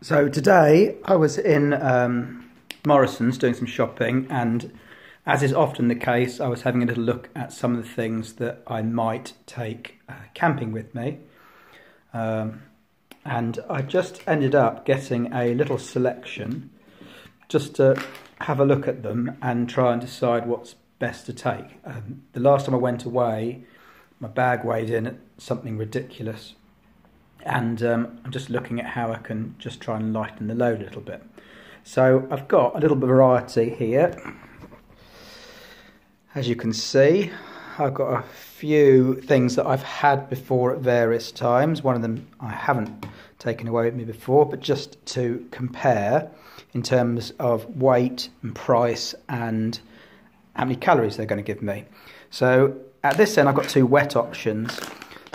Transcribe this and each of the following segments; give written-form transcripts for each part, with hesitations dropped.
So today I was in Morrison's doing some shopping, and as is often the case, I was having a little look at some of the things that I might take camping with me. And I just ended up getting a little selection just to have a look at them and try and decide what's best to take. The last time I went away, my bag weighed in at something ridiculous. And I'm just looking at how I can just try and lighten the load a little bit. So I've got a little variety here. As you can see, I've got a few things that I've had before at various times. One of them I haven't taken away with me before, but just to compare in terms of weight and price and how many calories they're going to give me. So at this end I've got two wet options.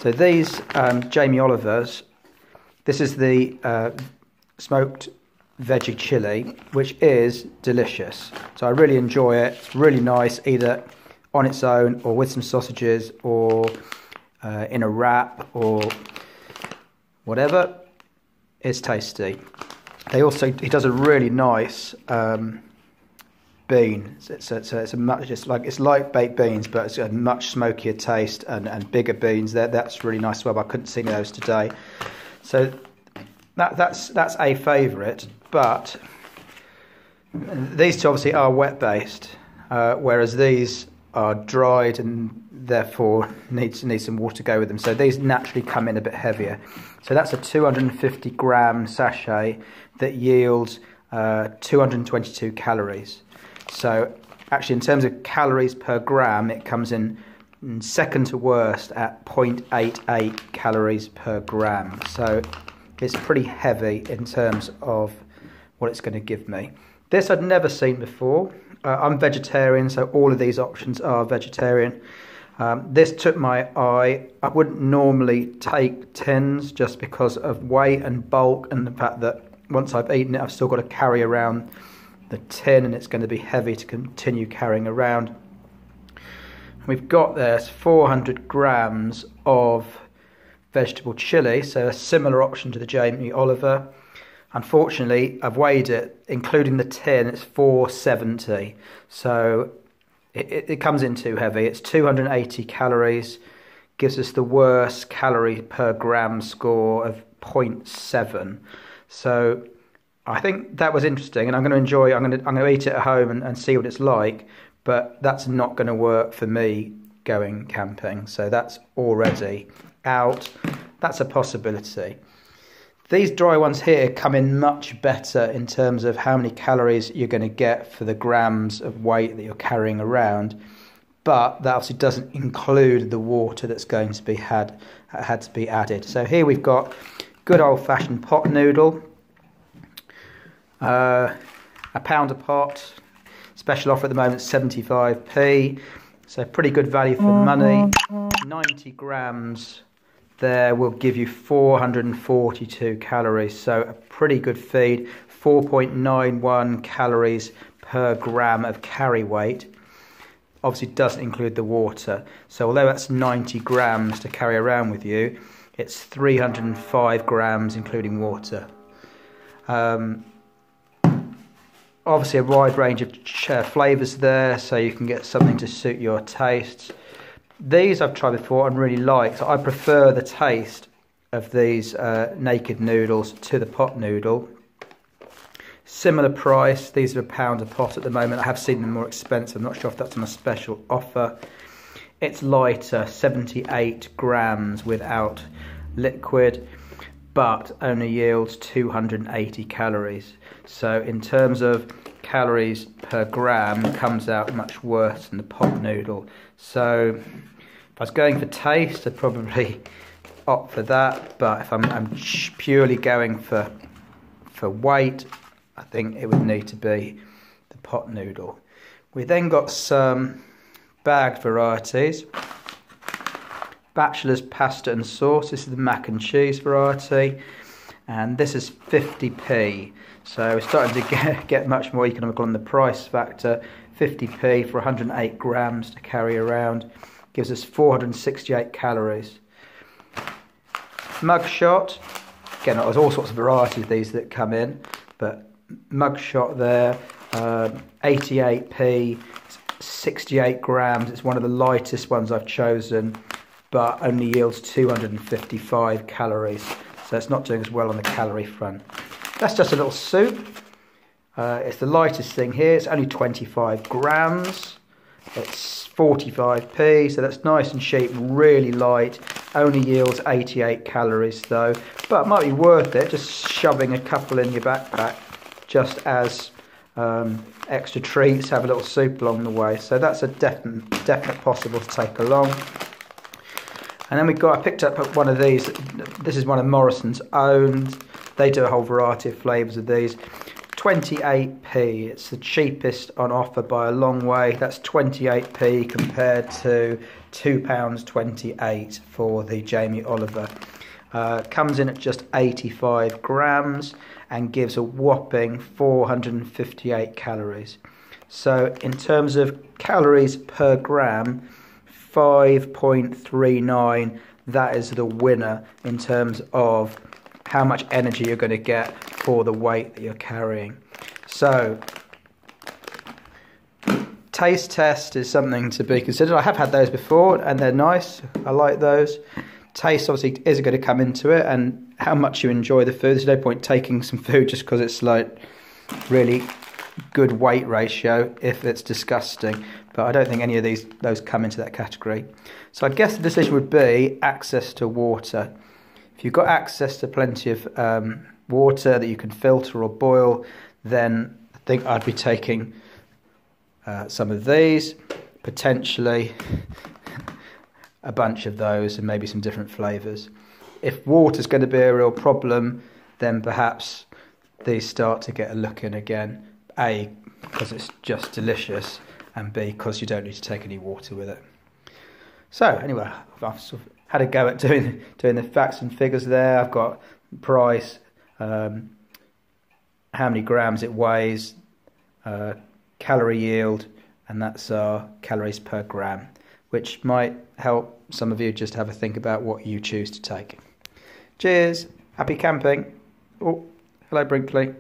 So these Jamie Oliver's, this is the smoked veggie chili, which is delicious. So I really enjoy it. It's really nice, either on its own or with some sausages or in a wrap or whatever. It's tasty. He does a really nice bean. It's like baked beans, but it's a much smokier taste and bigger beans. That's really nice as well. But I couldn't see those today, so that's a favourite. But these two obviously are wet based, whereas these are dried and therefore need some water to go with them. So these naturally come in a bit heavier. So that's a 250 gram sachet that yields 222 calories. So actually in terms of calories per gram, it comes in second to worst at 0.88 calories per gram. So it's pretty heavy in terms of what it's going to give me. This I'd never seen before. I'm vegetarian, so all of these options are vegetarian. This took my eye. I wouldn't normally take tins just because of weight and bulk and the fact that once I've eaten it, I've still got to carry around the tin, and it's going to be heavy to continue carrying around. We've got there 400 grams of vegetable chili, so a similar option to the Jamie Oliver. Unfortunately, I've weighed it, including the tin, it's 470, so it comes in too heavy. It's 280 calories, gives us the worst calorie per gram score of 0.7. So I think that was interesting, and I'm going to enjoy it. I'm going to eat it at home and see what it's like, but that's not going to work for me going camping. So that's already out. That's a possibility. These dry ones here come in much better in terms of how many calories you're going to get for the grams of weight that you're carrying around, but that obviously doesn't include the water that's going to be had to be added. So here we've got good old-fashioned pot noodle, a pound a pot, special offer at the moment, 75p, so pretty good value for money. 90 grams there will give you 442 calories, so a pretty good feed. 4.91 calories per gram of carry weight. Obviously doesn't include the water, so although that's 90 grams to carry around with you, it's 305 grams including water. Obviously a wide range of flavours there, so you can get something to suit your tastes. These I've tried before and really liked. I prefer the taste of these naked noodles to the pot noodle. Similar price, these are £1 a pot at the moment. I have seen them more expensive, I'm not sure if that's on a special offer. It's lighter, 78 grams without liquid, but only yields 280 calories. So in terms of calories per gram, it comes out much worse than the pot noodle. So if I was going for taste, I'd probably opt for that, but if I'm purely going for weight, I think it would need to be the pot noodle. We then got some bagged varieties. Batchelor's pasta and sauce. This is the mac and cheese variety, and this is 50p. So we're starting to get much more economical on the price factor. 50p for 108 grams to carry around gives us 468 calories. Mugshot, Again, there's all sorts of varieties of these that come in, but Mugshot there, 88p, 68 grams. It's one of the lightest ones I've chosen, but only yields 255 calories. So it's not doing as well on the calorie front. That's just a little soup. It's the lightest thing here. It's only 25 grams. It's 45p, so that's nice and cheap, really light. Only yields 88 calories though, but it might be worth it just shoving a couple in your backpack just as extra treats, have a little soup along the way. So that's a definite possible to take along. And then I picked up one of these. This is one of Morrison's own. They do a whole variety of flavours of these. 28p, it's the cheapest on offer by a long way. That's 28p compared to £2.28 for the Jamie Oliver. Comes in at just 85 grams and gives a whopping 458 calories. So in terms of calories per gram, 5.39, that is the winner in terms of how much energy you're going to get for the weight that you're carrying. So taste test is something to be considered. I have had those before and they're nice. I like those. Taste obviously is going to come into it, and how much you enjoy the food. There's no point taking some food just because it's like really good weight ratio if it's disgusting. But I don't think any of those come into that category. So I guess the decision would be access to water. If you've got access to plenty of water that you can filter or boil, then I think I'd be taking some of these, potentially a bunch of those, and maybe some different flavours. If water's going to be a real problem, then perhaps these start to get a look in again. A, because it's just delicious, and B, because you don't need to take any water with it. So anyway, I've sort of had a go at doing the facts and figures there. I've got price, how many grams it weighs, calorie yield, and that's our calories per gram, which might help some of you just have a think about what you choose to take. Cheers, happy camping. Oh, hello Brinkley.